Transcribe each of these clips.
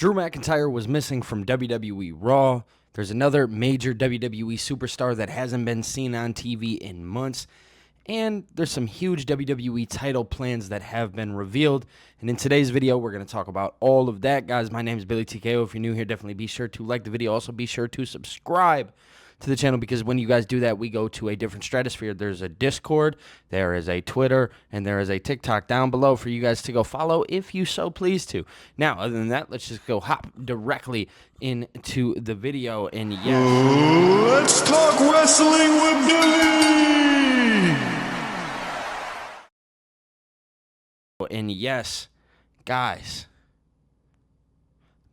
Drew McIntyre was missing from WWE Raw. There's another major WWE superstar that hasn't been seen on TV in months. And there's some huge WWE title plans that have been revealed. And in today's video, we're going to talk about all of that. Guys, my name is Billy TKO. If you're new here, definitely be sure to like the video. Also, be sure to subscribe to the channel, because when you guys do that, we go to a different stratosphere. There's a Discord, there is a Twitter, and there is a TikTok down below for you guys to go follow if you so please to. Now, other than that, let's just go hop directly into the video. And yes, let's talk wrestling with Billy. And yes, guys,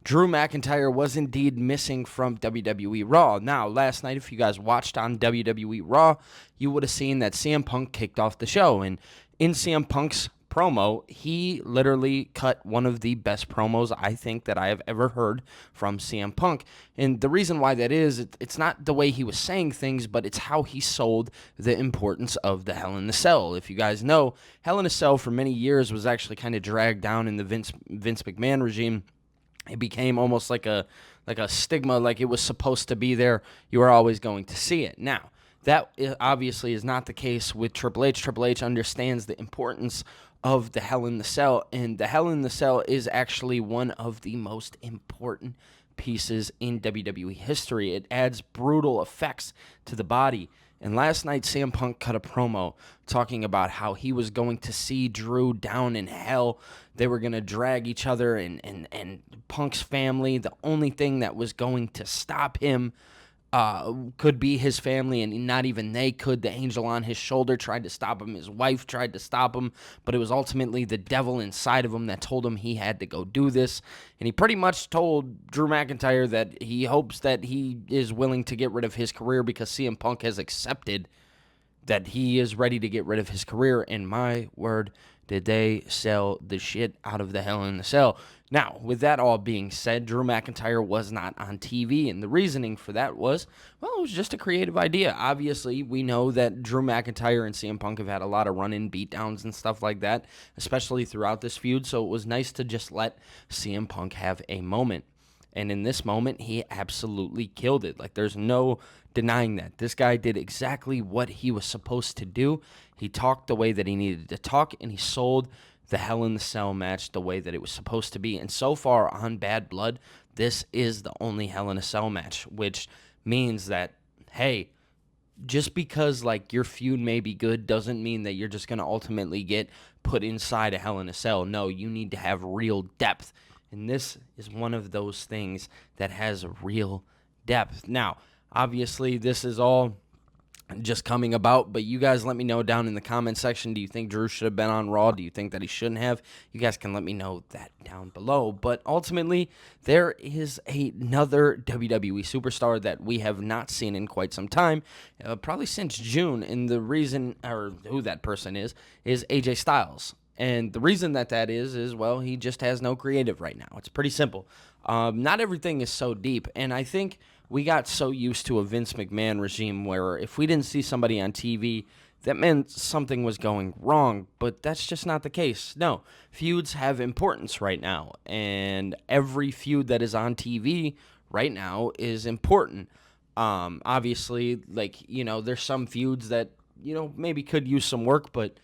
Drew McIntyre was indeed missing from WWE Raw. Now, last night, if you guys watched on WWE Raw, you would have seen that CM Punk kicked off the show. And in CM Punk's promo, he literally cut one of the best promos I think that I have ever heard from CM Punk. And the reason why that is, it's not the way he was saying things, but it's how he sold the importance of the Hell in a Cell. If you guys know, Hell in a Cell for many years was actually kind of dragged down in the Vince McMahon regime. It became almost like a stigma, like it was supposed to be there. You are always going to see it. Now, that obviously is not the case with Triple H. Triple H understands the importance of the Hell in the Cell, and the Hell in the Cell is actually one of the most important pieces in WWE history. It adds brutal effects to the body. And last night, CM Punk cut a promo talking about how he was going to see Drew down in hell. They were going to drag each other and Punk's family. The only thing that was going to stop him could be his family, and not even they could. The angel on his shoulder tried to stop him. His wife tried to stop him, but it was ultimately the devil inside of him that told him he had to go do this. And he pretty much told Drew McIntyre that he hopes that he is willing to get rid of his career because CM Punk has accepted that he is ready to get rid of his career. And my word, did they sell the shit out of the Hell in the Cell. Now, with that all being said, Drew McIntyre was not on TV, and the reasoning for that was, well, it was just a creative idea. Obviously, we know that Drew McIntyre and CM Punk have had a lot of run-in beatdowns and stuff like that, especially throughout this feud, so it was nice to just let CM Punk have a moment. And in this moment, he absolutely killed it. Like, there's no denying that. This guy did exactly what he was supposed to do. He talked the way that he needed to talk, and he sold the Hell in the Cell match the way that it was supposed to be. And so far on Bad Blood, this is the only Hell in a Cell match, which means that, hey, just because like your feud may be good doesn't mean that you're just going to ultimately get put inside a Hell in a Cell. No, you need to have real depth. And this is one of those things that has real depth. Now, obviously, this is all just coming about, but you guys let me know down in the comment section. Do you think Drew should have been on Raw? Do you think that he shouldn't have? You guys can let me know that down below. But ultimately, there is another WWE superstar that we have not seen in quite some time, probably since June. And the reason, or who that person is AJ Styles. And the reason that is, well, he just has no creative right now. It's pretty simple. Not everything is so deep. And I think we got so used to a Vince McMahon regime where if we didn't see somebody on TV, that meant something was going wrong. But that's just not the case. No, feuds have importance right now. And every feud that is on TV right now is important. Obviously, like, you know, there's some feuds that, you know, maybe could use some work, but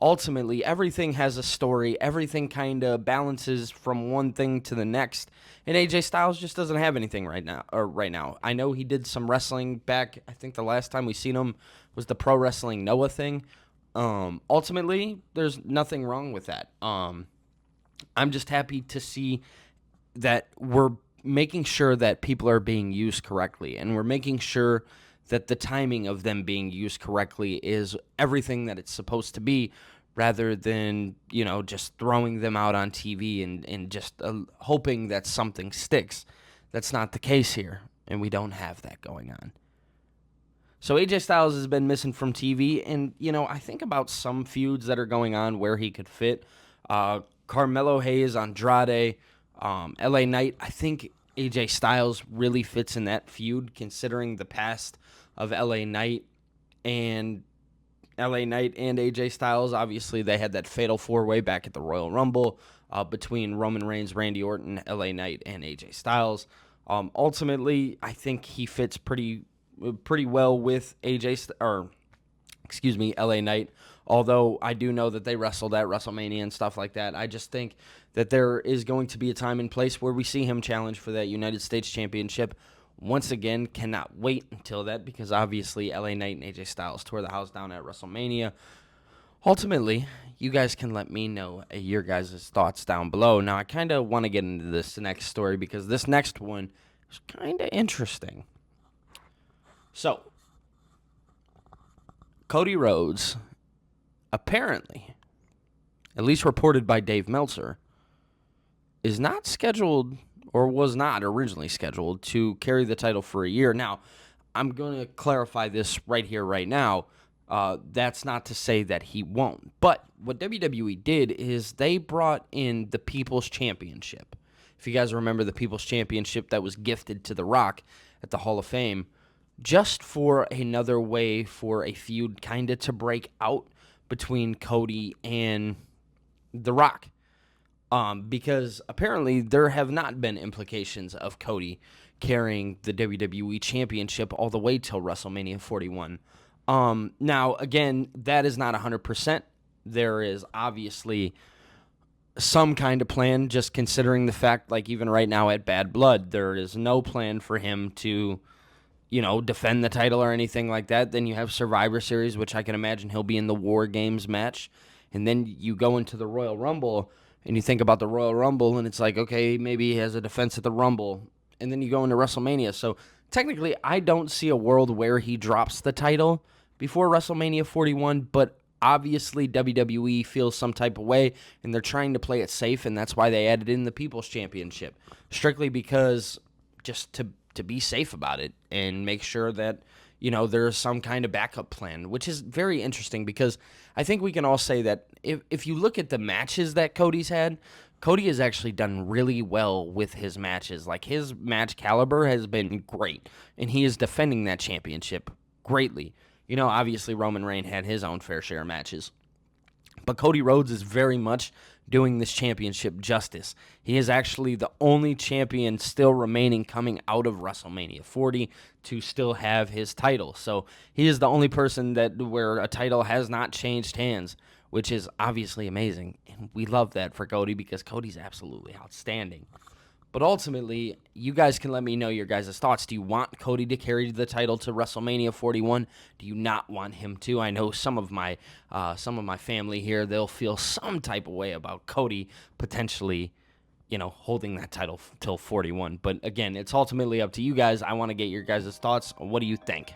ultimately, everything has a story. Everything kind of balances from one thing to the next. And AJ Styles just doesn't have anything right now. I know he did some wrestling back. I think the last time we seen him was the Pro Wrestling Noah thing. Ultimately, there's nothing wrong with that. I'm just happy to see that we're making sure that people are being used correctly, and we're making sure that the timing of them being used correctly is everything that it's supposed to be, rather than, you know, just throwing them out on TV and just hoping that something sticks. That's not the case here, and we don't have that going on. So AJ Styles has been missing from TV, and, you know, I think about some feuds that are going on where he could fit. Carmelo Hayes, Andrade, LA Knight. I think AJ Styles really fits in that feud, considering the past of LA Knight and AJ Styles. Obviously, they had that fatal four-way back at the Royal Rumble. between Roman Reigns, Randy Orton, LA Knight, and AJ Styles. Ultimately, I think he fits pretty well with LA Knight. Although I do know that they wrestled at WrestleMania and stuff like that. I just think that there is going to be a time and place where we see him challenge for that United States Championship. Once again, cannot wait until that because obviously LA Knight and AJ Styles tore the house down at WrestleMania. Ultimately, you guys can let me know your guys' thoughts down below. Now, I kind of want to get into this next story because this next one is kind of interesting. So, Cody Rhodes, apparently, at least reported by Dave Meltzer, is not scheduled or was not originally scheduled to carry the title for a year. Now, I'm going to clarify this right here, right now. That's not to say that he won't. But what WWE did is they brought in the People's Championship. If you guys remember the People's Championship that was gifted to The Rock at the Hall of Fame, just for another way for a feud kind of to break out between Cody and The Rock. Because apparently there have not been implications of Cody carrying the WWE Championship all the way till WrestleMania 41. Now, again, that is not 100%. There is obviously some kind of plan, just considering the fact, like even right now at Bad Blood, there is no plan for him to, defend the title or anything like that. Then you have Survivor Series, which I can imagine he'll be in the War Games match. And then you go into the Royal Rumble, and you think about the Royal Rumble, and it's like, okay, maybe he has a defense at the Rumble. And then you go into WrestleMania. So technically, I don't see a world where he drops the title before WrestleMania 41, but obviously WWE feels some type of way, and they're trying to play it safe, and that's why they added in the People's Championship, strictly because just to be safe about it and make sure that, there's some kind of backup plan, which is very interesting because I think we can all say that if you look at the matches that Cody's had, Cody has actually done really well with his matches. Like, his match caliber has been great, and he is defending that championship greatly. Obviously Roman Reigns had his own fair share of matches. But Cody Rhodes is very much doing this championship justice. He is actually the only champion still remaining coming out of WrestleMania 40 to still have his title. So he is the only person where a title has not changed hands, which is obviously amazing. And we love that for Cody because Cody's absolutely outstanding. But ultimately, you guys can let me know your guys' thoughts. Do you want Cody to carry the title to WrestleMania 41? Do you not want him to? I know some of my family here, they'll feel some type of way about Cody potentially, holding that title till 41. But again, it's ultimately up to you guys. I want to get your guys' thoughts. What do you think?